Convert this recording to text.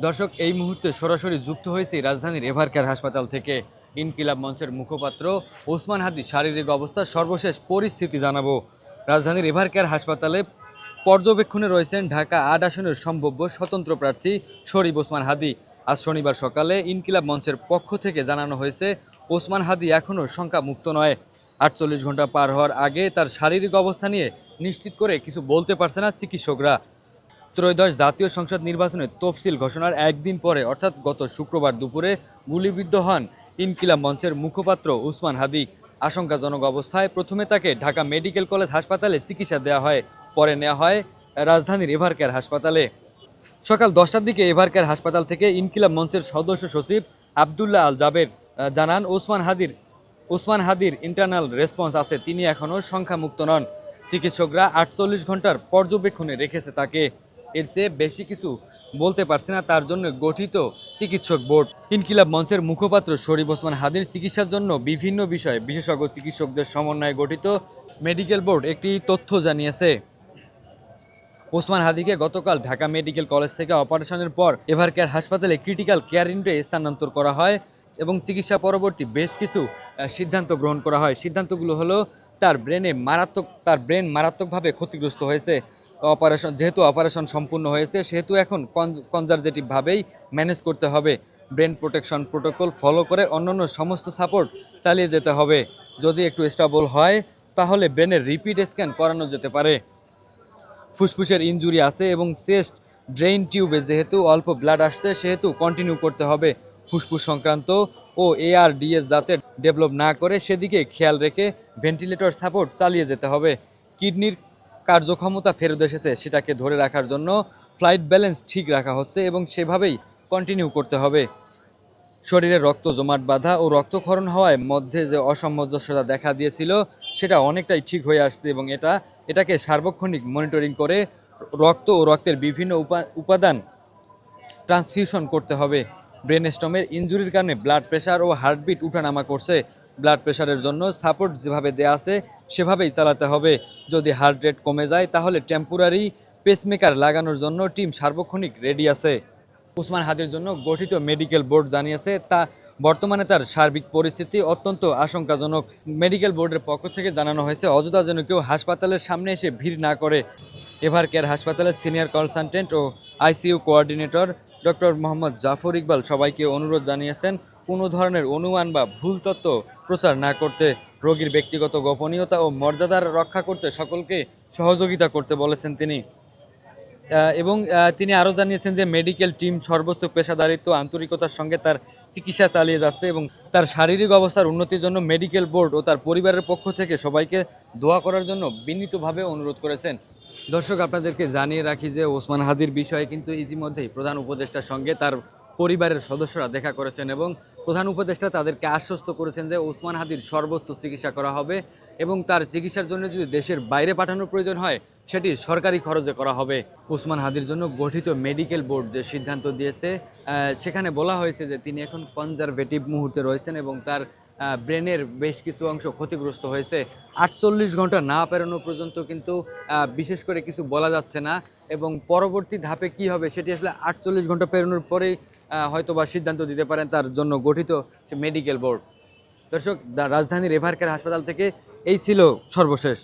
দর্শক, এই মুহূর্তে সরাসরি যুক্ত হয়েছে রাজধানীর এভারকেয়ার হাসপাতাল থেকে। ইনকিলাব মঞ্চের মুখপাত্র ওসমান হাদির শারীরিক অবস্থার সর্বশেষ পরিস্থিতি জানাবো। রাজধানীর এভারকেয়ার হাসপাতালে পর্যবেক্ষণে রয়েছেন ঢাকা ৮ আসনের সম্ভাব্য স্বতন্ত্র প্রার্থী শরীফ ওসমান হাদি। আজ শনিবার সকালে ইনকিলাব মঞ্চের পক্ষ থেকে জানানো হয়েছে ওসমান হাদি এখনও শঙ্কামুক্ত নয়। ৪৮ ঘন্টা পার হওয়ার আগে তার শারীরিক অবস্থা নিয়ে নিশ্চিত করে কিছু বলতে পারছে না চিকিৎসকরা। ত্রয়োদশ জাতীয় সংসদ নির্বাচনের তফসিল ঘোষণার একদিন পরে অর্থাৎ গত শুক্রবার দুপুরে গুলিবিদ্ধ হন ইনকিলাব মঞ্চের মুখপাত্র ওসমান হাদি। আশঙ্কাজনক অবস্থায় প্রথমে তাকে ঢাকা মেডিকেল কলেজ হাসপাতালে চিকিৎসা দেওয়া হয়, পরে নেওয়া হয় রাজধানীর এভারকেয়ার হাসপাতালে। সকাল 10টার দিকে এভারকেয়ার হাসপাতাল থেকে ইনকিলাব মঞ্চের সদস্য সচিব আবদুল্লাহ আল জাবের জানান ওসমান হাদির ইন্টারনাল রেসপন্স আছে, তিনি এখনও সংখ্যামুক্ত নন। চিকিৎসকরা ৪৮ ঘন্টার পর্যবেক্ষণে রেখেছে তাকে। এর চেয়ে বেশি কিছু বলতে পারছে না তার জন্য গঠিত চিকিৎসক বোর্ড। ইনকিলাব মঞ্চের মুখপাত্র শরীফ ওসমান হাদির চিকিৎসার জন্য বিভিন্ন বিষয়ে বিশেষজ্ঞ চিকিৎসকদের সমন্বয়ে গঠিত মেডিকেল বোর্ড একটি তথ্য জানিয়েছে। ওসমান হাদিকে গতকাল ঢাকা মেডিকেল কলেজ থেকে অপারেশনের পর এভারকেয়ার হাসপাতালে ক্রিটিক্যাল কেয়ার ইউনিটে স্থানান্তর করা হয় এবং চিকিৎসা পরবর্তী বেশ কিছু সিদ্ধান্ত গ্রহণ করা হয়। সিদ্ধান্তগুলো হলো তার ব্রেন মারাত্মকভাবে ক্ষতিগ্রস্ত হয়েছে। যেহেতু অপারেশন সম্পূর্ণ হয়েছে সেহেতু এখন কনজারভেটিভভাবেই ম্যানেজ করতে হবে। ব্রেন প্রোটেকশন প্রোটোকল ফলো করে অন্যান্য সমস্ত সাপোর্ট চালিয়ে যেতে হবে। যদি একটু স্টেবল হয় তাহলে ব্রেনের রিপিট স্ক্যান করানো যেতে পারে। ফুসফুসের ইনজুরি আছে এবং চেস্ট ড্রেইন টিউবে যেহেতু অল্প ব্লাড আসছে সেহেতু কন্টিনিউ করতে হবে। ফুসফুস সংক্রান্ত ও ARDS যাতে ডেভেলপ না করে সেদিকে খেয়াল রেখে ভেন্টিলেটর সাপোর্ট চালিয়ে যেতে হবে। কিডনির কার্যক্ষমতা ফেরত এসেছে, সেটাকে ধরে রাখার জন্য ফ্লাইট ব্যালেন্স ঠিক রাখা হচ্ছে এবং সেভাবেই কন্টিনিউ করতে হবে। শরীরে রক্ত জমাট বাঁধা ও রক্তক্ষরণ হওয়ায় মধ্যে যে অসামঞ্জস্যতা দেখা দিয়েছিল সেটা অনেকটাই ঠিক হয়ে আসছে এবং এটাকে সার্বক্ষণিক মনিটরিং করে রক্ত ও রক্তের বিভিন্ন উপাদান ট্রান্সফিউশন করতে হবে। ব্রেন স্টমের ইনজুরির কারণে ব্লাড প্রেশার ও হার্টবিট উঠানামা করছে। ব্লাড প্রেশারের জন্য সাপোর্ট যেভাবে দেয়া আছে সেভাবেই চালাতে হবে। যদি হার্ট রেট কমে যায় তাহলে টেম্পোরারি পেসমেকার লাগানোর জন্য টিম সার্বক্ষণিক রেডি আছে। ওসমান হাদির জন্য গঠিত মেডিকেল বোর্ড জানিয়েছে বর্তমানে তার সার্বিক পরিস্থিতি অত্যন্ত আশঙ্কাজনক। মেডিকেল বোর্ডের পক্ষ থেকে জানানো হয়েছে অযথা যেন কেউ হাসপাতালের সামনে এসে ভিড় না করে। এভারকেয়ার হাসপাতালের সিনিয়র কনসালটেন্ট ও ICU coordinator doctor Mohammad Jafar Iqbal সবাইকে অনুরোধ জানিয়েছেন কোনো ধরনের অনুমান বা ভুল তথ্য প্রচার না করতে, রোগীর ব্যক্তিগত গোপনীয়তা ও মর্যাদার রক্ষা করতে সকলকে সহযোগিতা করতে বলেছেন তিনি। এবং তিনি আরও জানিয়েছেন যে মেডিকেল টিম সর্বোচ্চ পেশাদারিত্ব আন্তরিকতার সঙ্গে তার চিকিৎসা চালিয়ে যাচ্ছে এবং তার শারীরিক অবস্থার উন্নতির জন্য মেডিকেল বোর্ড ও তার পরিবারের পক্ষ থেকে সবাইকে দোয়া করার জন্য বিনীতভাবে অনুরোধ করেছেন। দর্শক, আপনাদেরকে জানিয়ে রাখি যে ওসমান হাদির বিষয়ে কিন্তু ইতিমধ্যেই প্রধান উপদেষ্টার সঙ্গে তার পরিবারের সদস্যরা দেখা করেছেন এবং প্রধান উপদেষ্টা তাদেরকে আশ্বস্ত করেছেন যে ওসমান হাদির সর্বোচ্চ চিকিৎসা করা হবে এবং তার চিকিৎসার জন্য যদি দেশের বাইরে পাঠানোর প্রয়োজন হয় সেটি সরকারি খরচে করা হবে। ওসমান হাদির জন্য গঠিত মেডিকেল বোর্ড যে সিদ্ধান্ত দিয়েছে সেখানে বলা হয়েছে যে তিনি এখন কনজারভেটিভ মুহূর্তে রয়েছেন এবং তার ব্রেনের বেশ কিছু অংশ ক্ষতিগ্রস্ত হয়েছে। ৪৮ ঘন্টা না পেরোনো পর্যন্ত কিন্তু বিশেষ করে কিছু বলা যাচ্ছে না এবং পরবর্তী ধাপে কি হবে সেটি আসলে ৪৮ ঘন্টা পেরোনোর পরেই হয়তো বা সিদ্ধান্ত দিতে পারেন তার জন্য গঠিত মেডিকেল বোর্ড। দর্শক, রাজধানীর এভারকেয়ার হাসপাতাল থেকে এই ছিল সর্বশেষ।